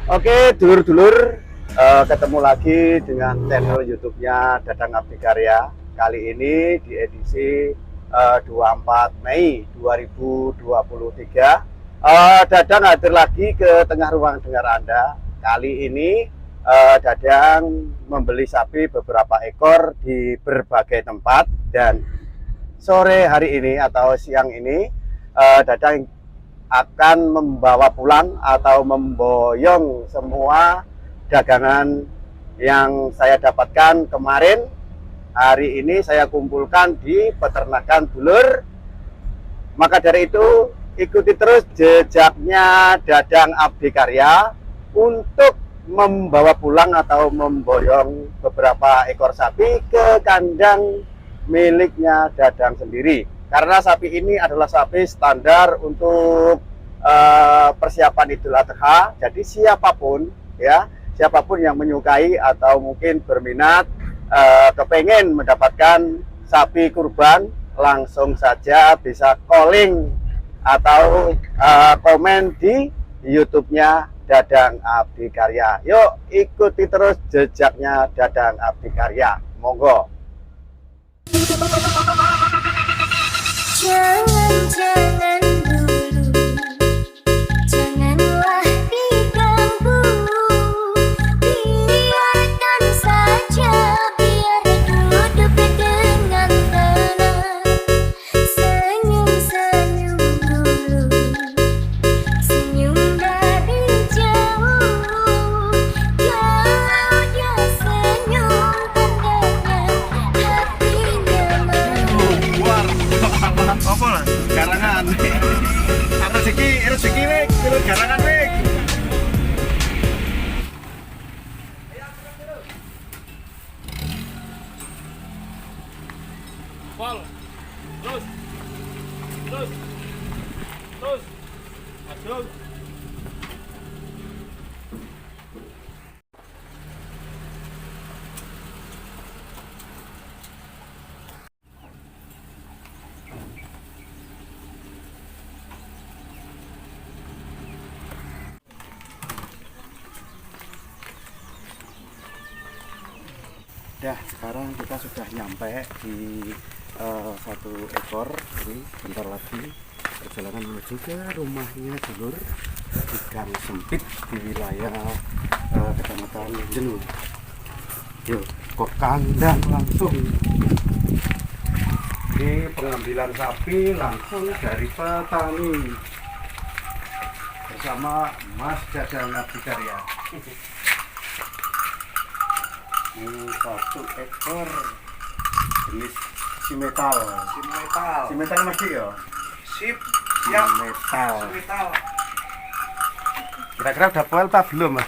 Oke, dulur-dulur, ketemu lagi dengan channel YouTube-nya Dadang Abdi Karya. Kali ini di edisi 24 Mei 2023. Dadang hadir lagi ke tengah ruang dengar Anda. Kali ini Dadang membeli sapi beberapa ekor di berbagai tempat, dan sore hari ini atau siang ini Dadang akan membawa pulang atau memboyong semua dagangan yang saya dapatkan kemarin. Hari ini saya kumpulkan di peternakan dulur. Maka dari itu ikuti terus jejaknya Dadang Abdi Karya untuk membawa pulang atau memboyong beberapa ekor sapi ke kandang miliknya Dadang sendiri. Karena sapi ini adalah sapi standar untuk persiapan Idul Adha. Jadi siapapun yang menyukai atau mungkin berminat kepengen mendapatkan sapi kurban, langsung saja bisa calling atau komen di YouTube-nya Dadang Abdi Karya. Yuk ikuti terus jejaknya Dadang Abdi Karya. Monggo. Jangan dulu, janganlah diganggu, biarkan saja, biar duduk dengan tenang, senyum-senyum dulu, senyum dari jauh, kalau dia senyum tandanya hatinya mau. Apa lah? Garangan. Rezeki wek, garangan wek. Pol. Terus. Aduh. Dah, sekarang kita sudah nyampe di satu ekor. Ini bentar lagi perjalanan menuju ke rumahnya dulur di gang sempit di wilayah Kecamatan Jenu. Yuk, ke kandang langsung. Ini pengambilan sapi langsung dari petani bersama Mas Dadang Abdi Karya. Ini satu ekor jenis simetal. Simetal masih ya? Sip, siap. Simetal. Metal. Kira-kira udah poel apa belum, Mas?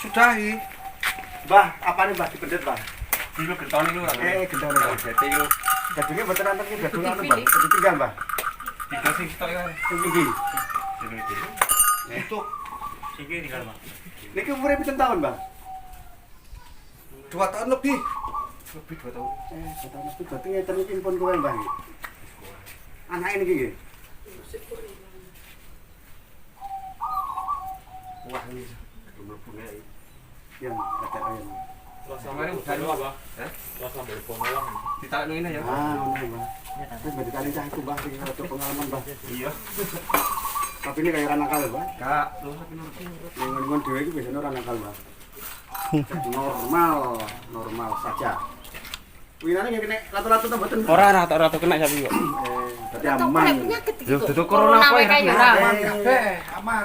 Sudahi. Mbah, apa nih Mbah dipendet, Mbah? Dulu getone iku ora. Gendong Mbah. Jadi iku Gadungnya mboten anten iki gadung anu, Mbah. Gadung tinggal, Mbah. dikasih stok ya. Sing iki. Untuk Iki tinggal, Mas. Niki umure pinten tahun, Mbah? 2 tahun lebih. Lebih 2 tahun. 2 tahun lebih berarti ngeten iki pun kowe, Mbah. Anake niki nggih. Wah, ini gedung bunga iki. Yang kata ayam. Samane udan wae, Pak. Hah? Lah sambil pengalaman. Ditakno ini ya. Ngono, Mbah. Wis berarti kali cah itu, Mbah, sing rada pengalaman, Mbah. Iya. Tapi ini kayak orang nakal, Mbah. Kak, lu tapi nurut. Yang ngomong dhewe iki biasanya orang nakal, Mbah. Normal saja. Winane nggih kena ratu-ratu ta mboten? Ora rata-rata kena sapi kok. Berarti aman. Yo duduk corona apa ya? Aman kabeh, aman.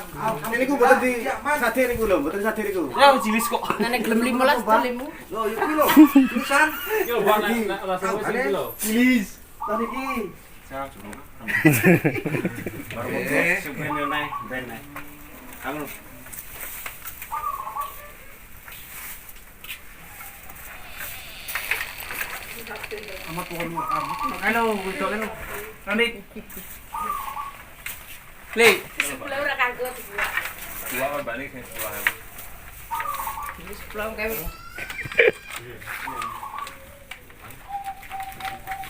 Ini ku mboten di sadhe niku lho, mboten sadhe niku. Ya jilis kok. Nenek gelem 15 telimu. Loh, iki lho. Tulisan. Yo bang nek langsung wis iki lho. Jilis. Tadi iki. Siap, Jung. Baru mau sebenarnya naik, ben naik. Kamu Amat pohon amat. Halo, itu kan. Nanti. Le, Sebelah ora kanggo sebelah. dua kan balik sing sebelah. Ini sebelah kae.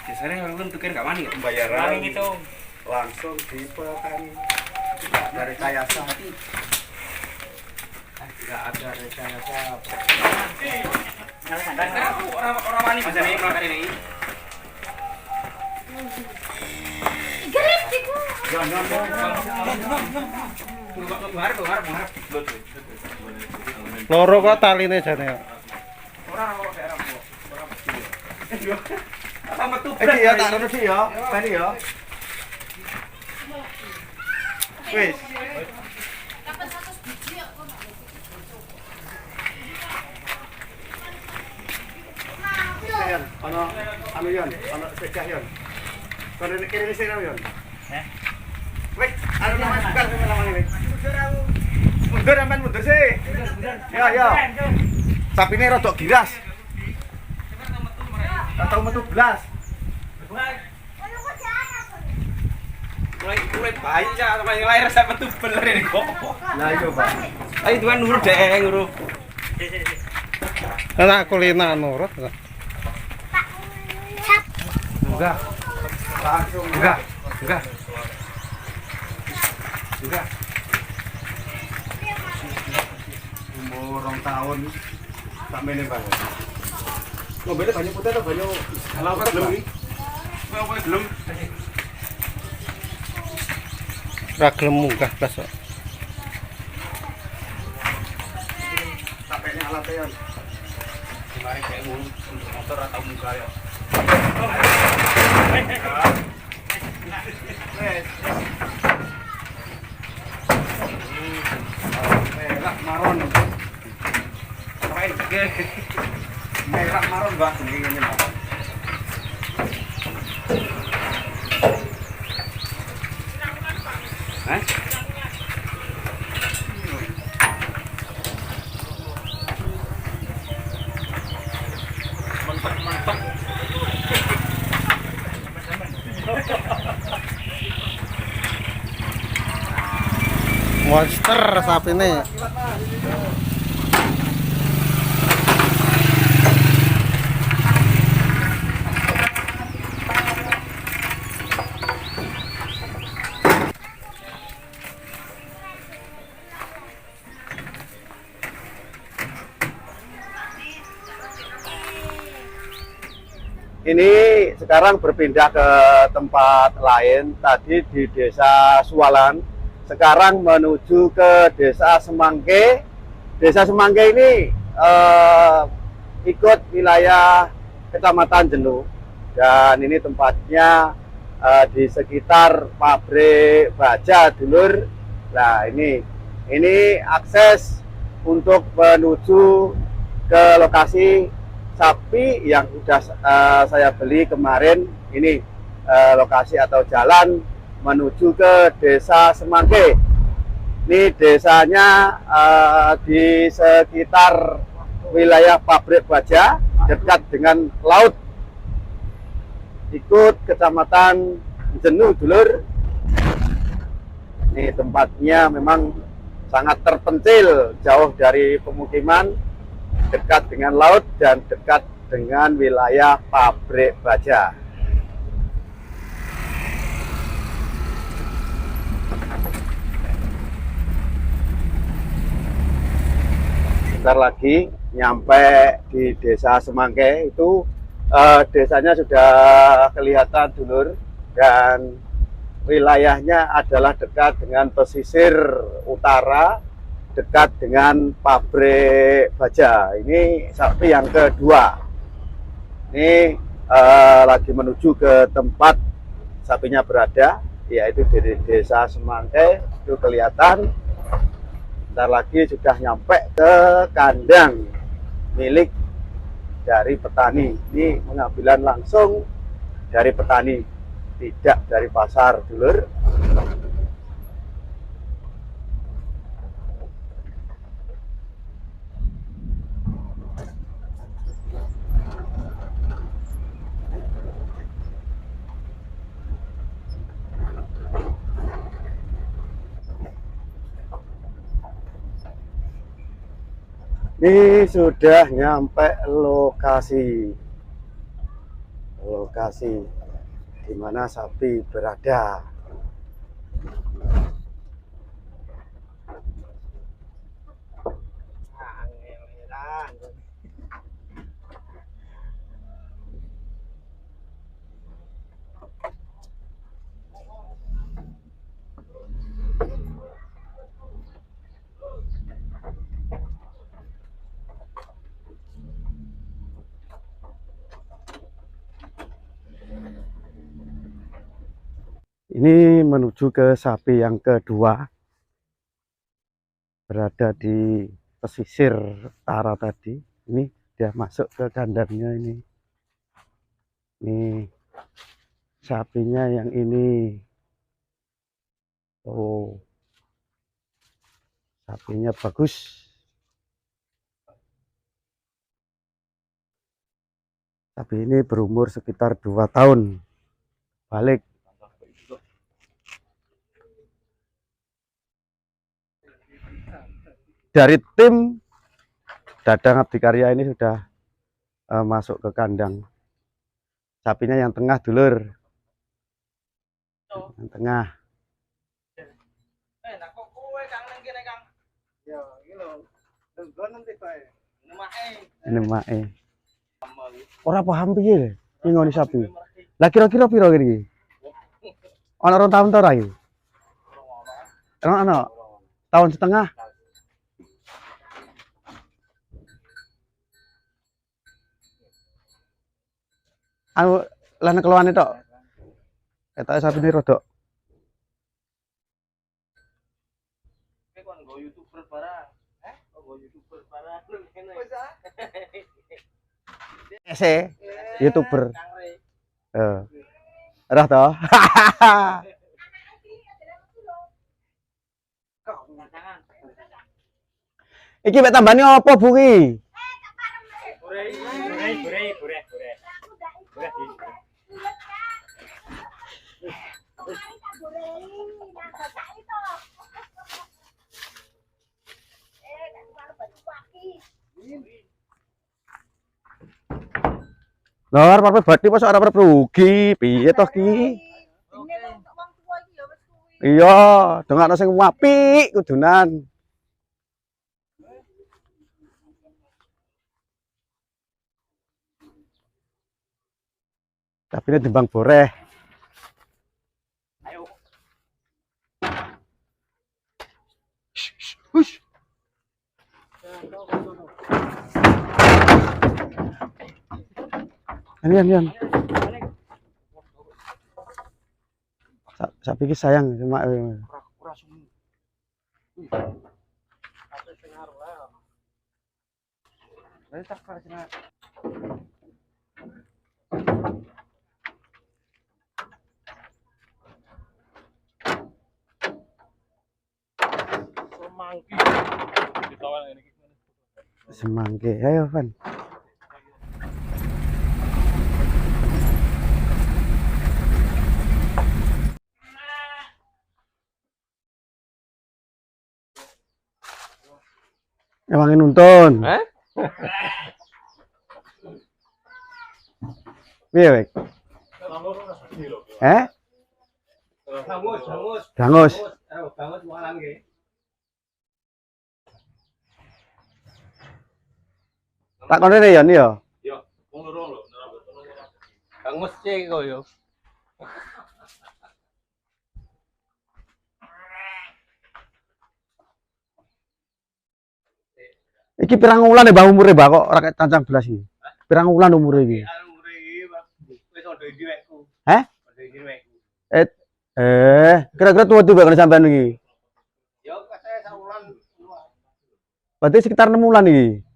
Biasanya orang kan tukar gak wani ya? Pembayaran. Wani gitu. langsung di petani. Tidak ada rekayasa. Tidak ada rekayasa. Orang wani bisa nih melakukan ini. Gerip diku. Buhar. Loro kok taline jane. Orang daerah kok. Sama tuh. Iki ya tak rono sih ya. Tani ya. Wis. Yon, ono anu yon, ono sepeda yon. Kono kene sing yon. Wis, anu namanya bukan namanya ini. Mundur aman mundur sih. Ya. Sapine rodok giras. Atau metu blas. Mulai baca sama yang lain rasa metu beler ini kok. Nah iya, Pak. Ayo tuan nurut deh, nurut. Anak kulina nurut. Enggak. Langsung enggak. Umur 2 tahun tak mene banget. Mobilnya banyak putih atau banyak Kalau belum nih. Belum. Ra gelem munggah blas kok. sampai ini alatnya yon. Kemarin kayak motor atau muka ya. Merah maron. Merah maron Mbak, ini maron. Monster sapine. Ini sekarang berpindah ke tempat lain, tadi di Desa Suwalan, sekarang menuju ke Desa Semangke. Desa Semangke ini ikut wilayah Kecamatan Jenuh, dan ini tempatnya di sekitar pabrik baja dulur. Nah ini akses untuk menuju ke lokasi sapi yang sudah saya beli kemarin. Ini lokasi atau jalan menuju ke Desa Semangke. Ini desanya di sekitar wilayah pabrik baja, dekat dengan laut. Ikut Kecamatan Jenuh dulur. Ini tempatnya memang sangat terpencil, jauh dari pemukiman, dekat dengan laut dan dekat dengan wilayah pabrik baja. Sebentar lagi nyampe di Desa Semangke. Itu desanya sudah kelihatan dulur, dan wilayahnya adalah dekat dengan pesisir utara, dekat dengan pabrik baja. Ini sapi yang kedua. Ini lagi menuju ke tempat sapinya berada, yaitu di Desa Semangke. Itu kelihatan. Bentar lagi sudah nyampe ke kandang milik dari petani. Ini pengambilan langsung dari petani, tidak dari pasar dulur. Ini sudah nyampe lokasi di mana sapi berada. Ini menuju ke sapi yang kedua, berada di pesisir utara tadi. Ini dia masuk ke kandangnya ini. Ini sapinya yang ini. Oh, sapinya bagus. Sapi ini berumur sekitar 2 tahun. Balik. Dari tim Dadang Abdikarya ini sudah masuk ke kandang. Sapinya yang tengah, dulur. Yang tengah. Ini mae. Ora paham piye iki ngoni sapi. Lah kira-kira piro iki? Ana rong tahun ta ora iki? Ana tahun setengah. Anu lan keluane tok. Ketoke sapine rodok. Ese YouTuber. Ora toh? Iki mek tambane apa, Bu ki? Lho, arep bati pas ora arep rugi, piye toh ki? Iya, dongakno sing apik kudunan. Tapi ini timbang boreh. Ayo. Hush. Lian. Sapi iki sayang cuma semangke. Ayo, Van. Emangin nuntun. Piye, Wek? Dangus. Tak kono ya ni ya. Yo, wong loro lho, dangus sih kok yo. Iki pirang wulan Mbah umure Mbah kok ora cancang belas iki. Pirang wulan umure iki? Umure iki wis ondo iki wekku. Heh? Ondo iki wekku. Kira-kira tuwa tuwa kan sampean iki? Yo katanya sak wulan. Berarti sekitar 6 wulan iki.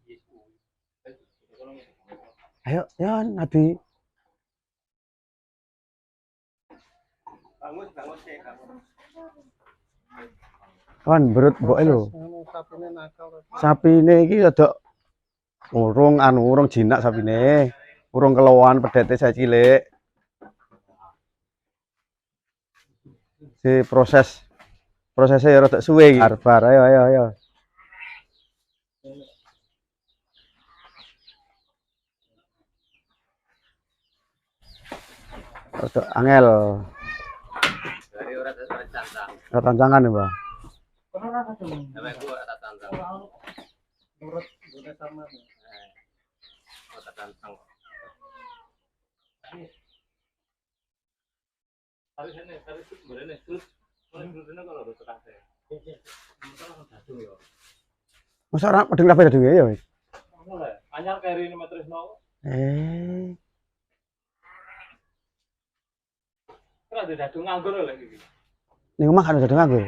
Ayo, ya Nabi. Bangun sih, Kan berut mboke lho. Sapine iki rada urung jinak sapine. Urung kelowan pedete saya cilik. Si prosesnya ya rada suwe iki. Barbar, ayo. Rada angel. dari ora cancang. Rada tancangan ya, Mbak. Wekku ora cancang. Nurut sama. Ora cancang. Tapi sebenarnya terus kalau udah terasa. Masa ora pedeng kabeh dhewe ya, Wis. Anyar keri ini Matrisno. Terus ada dadu nganggur lagi. Ning omah kan dadu nganggur.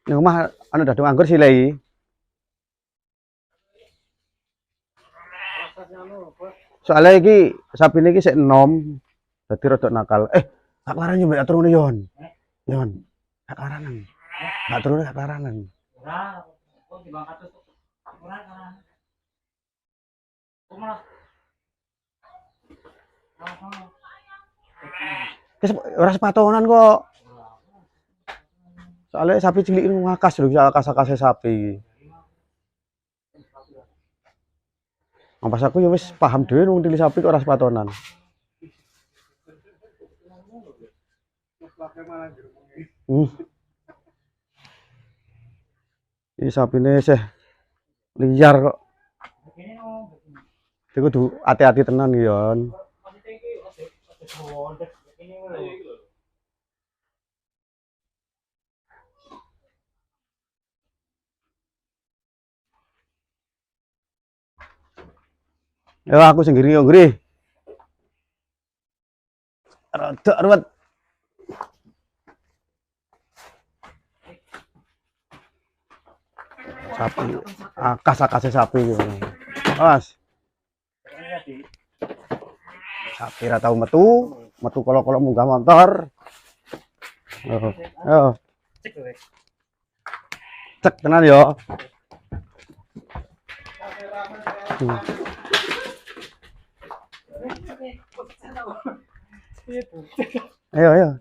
Ning omah ana dadu nganggur silai. Soalnya iki sapi ini sik enom, dadi rada nakal. Tak kelaran yo mbak turune Yon. Yon, tak kelaran. Tak turune tak kelaran. Ora, kok dibangkat tuh. Ora kan. Kumaha? Ora sepatonan kok. Soalnya sapi cilik ini ngakas lho, akas-akase sapi. Pas aku ya wis paham dhewe wong tili sapi kok ora sepatonan. Ini sapine sih liar kok. Iku kudu hati-hati tenan Yon. Ya aku sendiri yo ngri. Rada ruwet. Sapi, akas-akase sapi gitu. Awas. Sapi ra tau metu kalau munggah motor. Oh. Cek tenan yo. Ayo.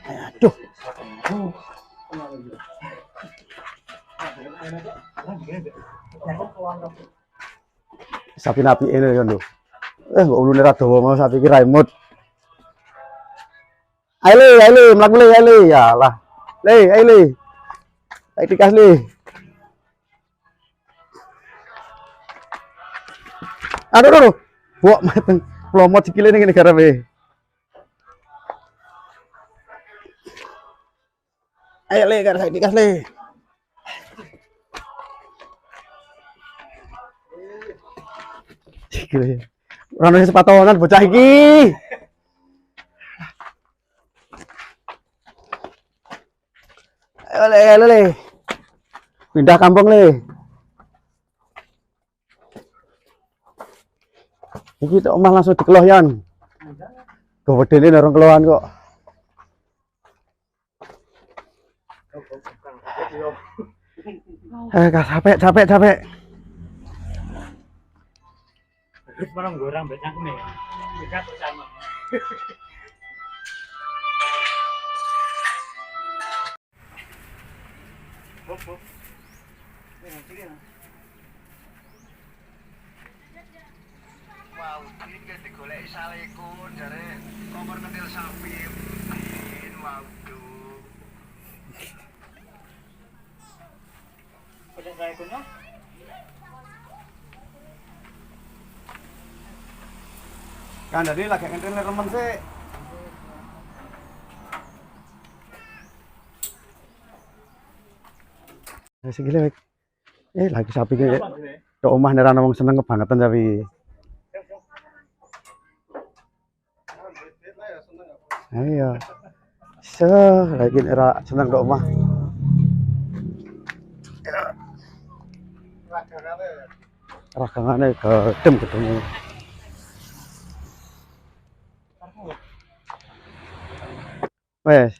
Aduh. Sapi napi ini kan lho. Kok ulune ra dawa mau sapi iki Raimut. Ayo, mlaku le, ayo. Ya lah. Le. Ayo dikas le. Aduh. Buak mateng. Plomot sikile ning negara we. Ayo le, kar saya dikas le. Sikile. Ora ono sepatonan bocah iki. Ayo le. Pindah kampung le. Iki tok omah langsung dikeloh Yan. Gowedene orang kelohan kok. Capek. Terus barang gorang banyak nih. Kita sama. Wow, ini kayak digoleki saleku jare kompor kentil sapi. Waduh. Udah saya punya. Kan dari lagi ngentil remen sih. Segile wek. Lagi sapi ki. Tok omah nerana wong seneng kebangetan sapi. Ayo. Lagi era seneng tok omah. Ragangane gedem. Wes.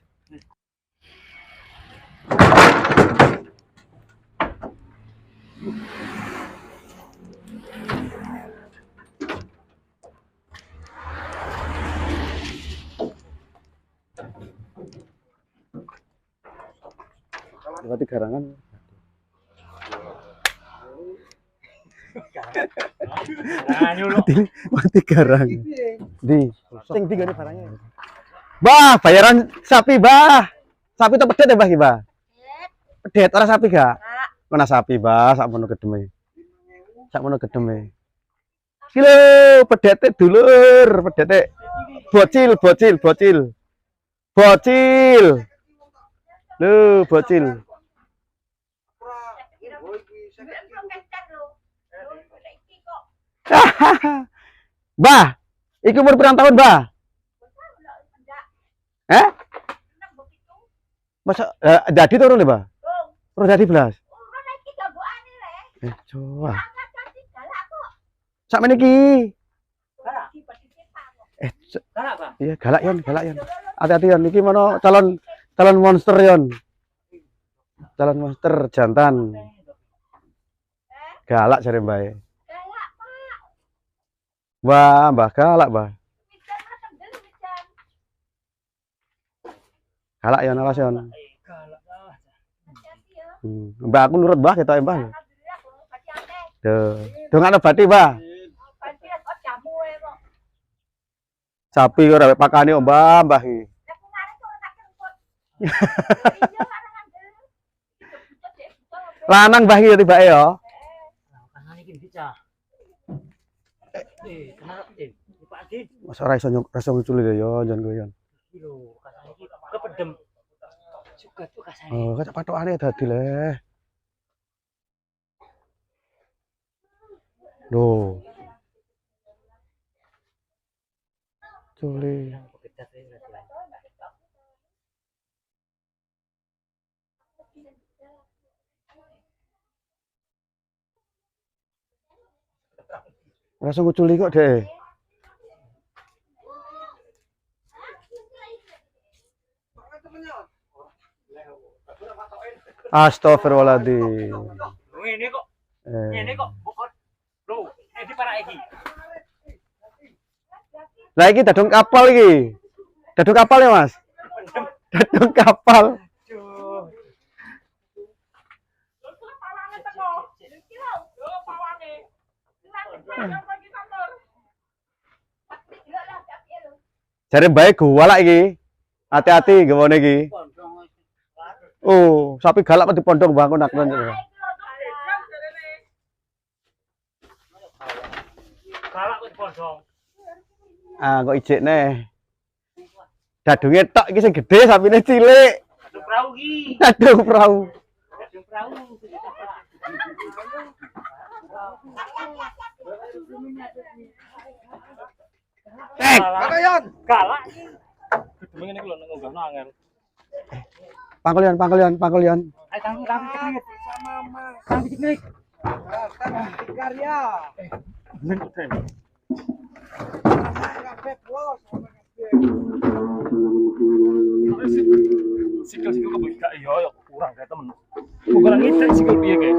Berarti garangan. Mati garang. Di. Sing digane barangnya. Bah, bayaran sapi, Bah. Sapi itu pedet ya, Bah, Bah? Pedet, ora sapi gak? Mana sapi, Bah, sakmono gedeme. Silo, pedete dulur, pedete. Bocil. Lu, bocil. Bah, iki umur pirang tahun, Bah? Masa dadi turun Bah? Terus dadi belas. Coba. Sak meniki. Galak, Pak. Iya, galak yon. Hati-hati yon, iki mana calon monster yon. Calon monster jantan. Galak jare Mbak. Wah, Mbah galak, Mbah. Galak yon, awas yon. Mbak aku nurut Mbah ketok Mbah. Dongakno bati, Mbah. Sapi ora pakane Mbah iki. Lanang Mbah iki tibake ya. Kanane iki bisa. Kenapa Pak Adi? Masa ora iso nguculi ya jan kowe yon. Iki lho, kasane iki kepedem. Juga tuh kasane. Oh, kacak patokane dadi le. Loh. Culi. Langsung nguculi kok, Dek. Astagfirullahaladzim. Ngene kok. Ngene kok. Bokot. Lho, iki para iki. Lah iki dadung kapal iki. Dadung kapal ya, Mas? Dadung kapal. Jare bae gowalak iki. Hati-hati gawone iki. Oh, sapi galak kok dipondong bangun aku. Galak kok dipondong. Ah, kok ijekne. Dadunge tok iki sing gedhe, sapine cilik. Dadung perahu iki. Dadung perahu. Dadung perahu. Pangkolian. Galak iki. Gedhe ngene iki lho nang unggahno angel. Pangkolian. Ayo kami ceklik sama Mama. Kami ceklik. Karya. Bener kok. Sikil kok gak iya ya kurang kayak temen. Bukan ngecek sikil piye kayak.